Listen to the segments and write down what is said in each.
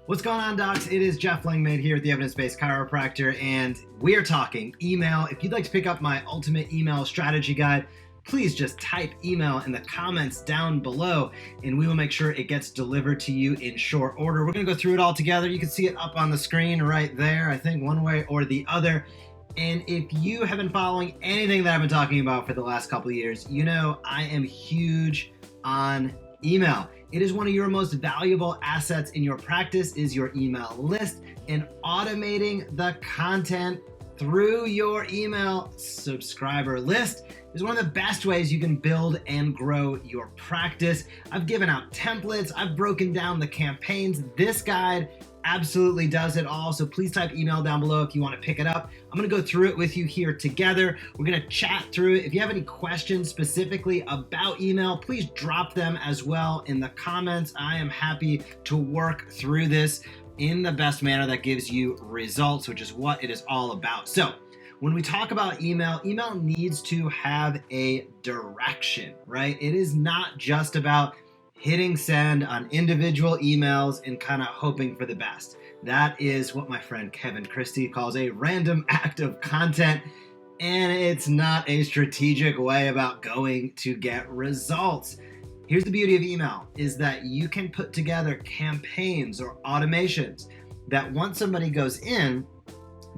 What's going on, docs? It is Jeff Langmaid here at the Evidence-Based Chiropractor, and we are talking email. If you'd like to pick up my ultimate email strategy guide, please just type email in the comments down below, and we will make sure it gets delivered to you in short order. We're going to go through it all together. You can see it up on the screen right there, I think, one way or the other. And if you have been following anything that I've been talking about for the last couple of years, you know I am huge on email. It is one of your most valuable assets in your practice is your email list, and automating the content through your email subscriber list is one of the best ways you can build and grow your practice. I've given out templates. I've broken down the campaigns. This guide absolutely does it all. So please type email down below if you want to pick it up. I'm going to go through it with you here together. We're going to chat through it. If you have any questions specifically about email, please drop them as well in the comments. I am happy to work through this in the best manner that gives you results, which is what it is all about. So when we talk about email, email needs to have a direction, right? It is not just about hitting send on individual emails and kind of hoping for the best. That is what my friend Kevin Christie calls a random act of content, and it's not a strategic way about going to get results. Here's the beauty of email is that you can put together campaigns or automations that once somebody goes in,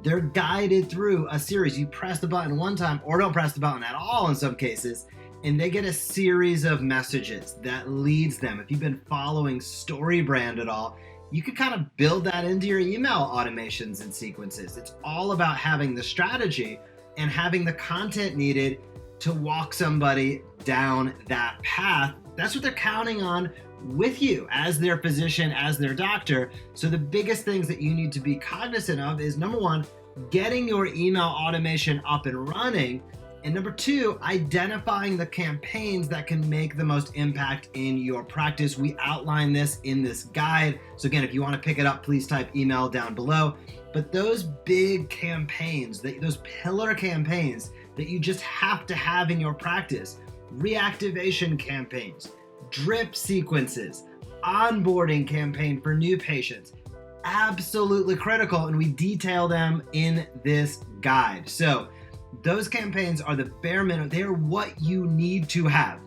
they're guided through a series. You press the button one time or don't press the button at all in some cases, and they get a series of messages that leads them. If you've been following StoryBrand at all, you can kind of build that into your email automations and sequences. It's all about having the strategy and having the content needed to walk somebody down that path. That's what they're counting on with you as their physician, as their doctor. So the biggest things that you need to be cognizant of is, number one, getting your email automation up and running. And number two, identifying the campaigns that can make the most impact in your practice. We outline this in this guide. So again, if you want to pick it up, please type email down below. But those big campaigns, those pillar campaigns that you just have to have in your practice, reactivation campaigns, drip sequences, onboarding campaign for new patients, absolutely critical. And we detail them in this guide. So those campaigns are the bare minimum. They are what you need to have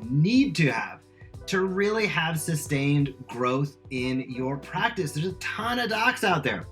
to really have sustained growth in your practice. There's a ton of docs out there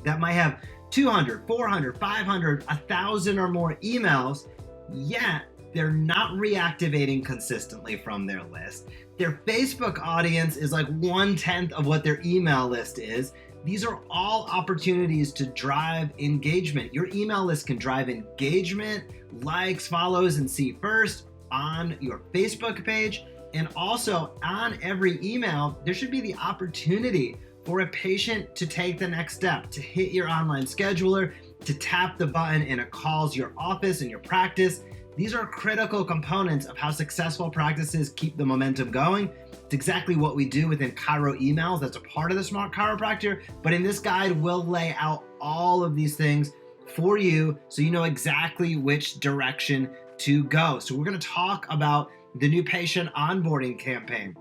that might have 200, 400, 500, 1,000 or more emails, yet they're not reactivating consistently from their list. Their Facebook audience is like 1/10 of what their email list is. These are all opportunities to drive engagement. Your email list can drive engagement, likes, follows, and see first on your Facebook page. And also on every email, there should be the opportunity for a patient to take the next step, to hit your online scheduler, to tap the button and it calls your office and your practice. These are critical components of how successful practices keep the momentum going. It's exactly what we do within Chiro emails. That's a part of the Smart Chiropractor. But in this guide, we'll lay out all of these things for you so you know exactly which direction to go. So we're going to talk about the new patient onboarding campaign.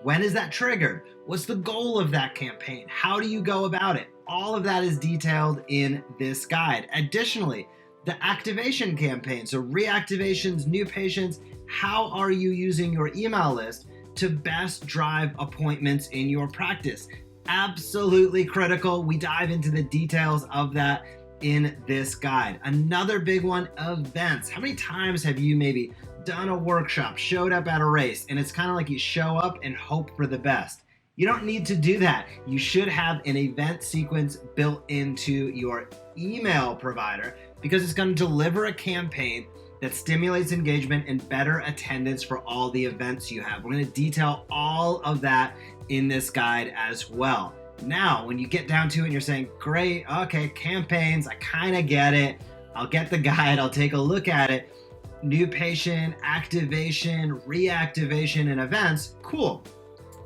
When is that triggered? What's the goal of that campaign? How do you go about it? All of that is detailed in this guide. Additionally, the activation campaign, so reactivations, new patients, how are you using your email list to best drive appointments in your practice? Absolutely critical. We dive into the details of that in this guide. Another big one, events. How many times have you maybe done a workshop, showed up at a race, and it's kind of like you show up and hope for the best? You don't need to do that. You should have an event sequence built into your email provider because it's going to deliver a campaign that stimulates engagement and better attendance for all the events you have. We're going to detail all of that in this guide as well. Now, when you get down to it and you're saying, great, okay, campaigns, I kind of get it. I'll get the guide. I'll take a look at it. New patient, activation, reactivation, and events, cool.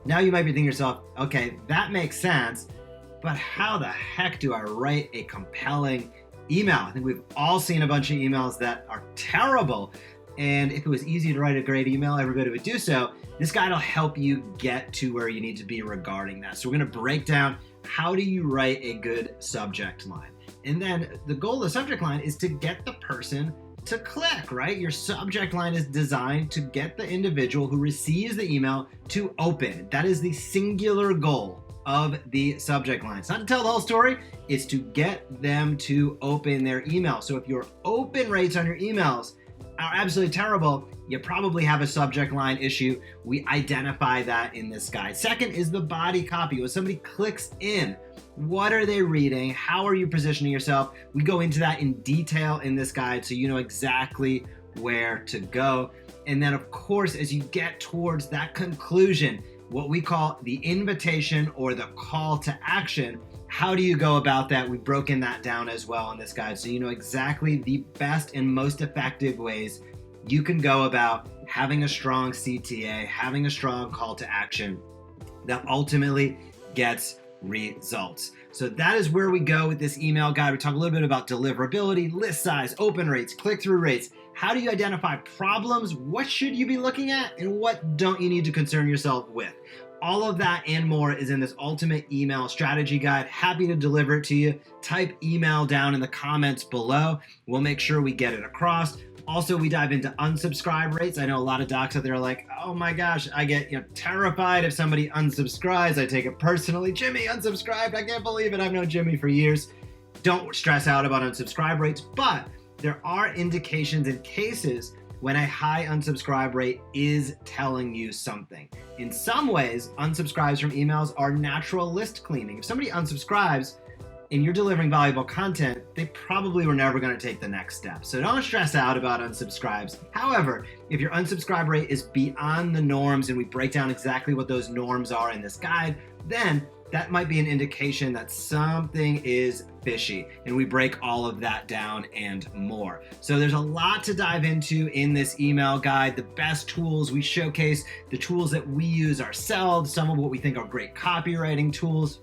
Now you might be thinking to yourself, okay, that makes sense, but how the heck do I write a compelling email? I think we've all seen a bunch of emails that are terrible. And if it was easy to write a great email, everybody would do so. This guide will help you get to where you need to be regarding that. So we're going to break down how do you write a good subject line? And then the goal of the subject line is to get the person to click, right? Your subject line is designed to get the individual who receives the email to open. That is the singular goal of the subject line. It's not to tell the whole story, it's to get them to open their email. So if your open rates on your emails are absolutely terrible, you probably have a subject line issue. We identify that in this guide. Second is the body copy. When somebody clicks in, what are they reading? How are you positioning yourself? We go into that in detail in this guide so you know exactly where to go. And then of course, as you get towards that conclusion, what we call the invitation or the call to action, how do you go about that? We've broken that down as well in this guide so you know exactly the best and most effective ways you can go about having a strong CTA, having a strong call to action that ultimately gets results. So that is where we go with this email guide. We talk a little bit about deliverability, list size, open rates, click-through rates. How do you identify problems? What should you be looking at? And what don't you need to concern yourself with? All of that and more is in this ultimate email strategy guide. Happy to deliver it to you. Type email down in the comments below. We'll make sure we get it across. Also, we dive into unsubscribe rates. I know a lot of docs out there are like, oh my gosh, I get terrified if somebody unsubscribes. I take it personally. Jimmy unsubscribed. I can't believe it. I've known Jimmy for years. Don't stress out about unsubscribe rates, but there are indications in cases when a high unsubscribe rate is telling you something. In some ways, unsubscribes from emails are natural list cleaning. If somebody unsubscribes and you're delivering valuable content, they probably were never going to take the next step. So don't stress out about unsubscribes. However, if your unsubscribe rate is beyond the norms, and we break down exactly what those norms are in this guide, then that might be an indication that something is fishy, and we break all of that down and more. So there's a lot to dive into in this email guide. The best tools, we showcase the tools that we use ourselves, some of what we think are great copywriting tools,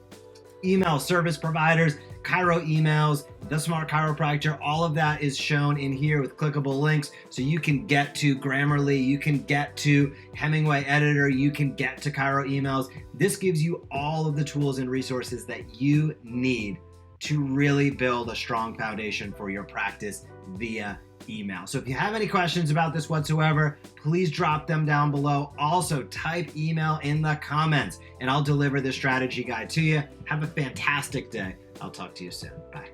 email service providers, Chiro emails, The Smart Chiropractor, all of that is shown in here with clickable links. So you can get to Grammarly, you can get to Hemingway Editor, you can get to Chiro emails. This gives you all of the tools and resources that you need to really build a strong foundation for your practice via email. So if you have any questions about this whatsoever, please drop them down below. Also, type email in the comments and I'll deliver the strategy guide to you. Have a fantastic day. I'll talk to you soon. Bye.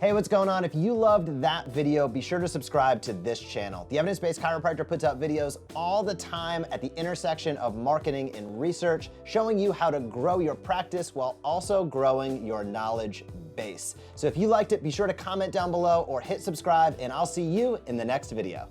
Hey, what's going on? If you loved that video, be sure to subscribe to this channel. The Evidence-Based Chiropractor puts out videos all the time at the intersection of marketing and research, showing you how to grow your practice while also growing your knowledge base. So if you liked it, be sure to comment down below or hit subscribe, and I'll see you in the next video.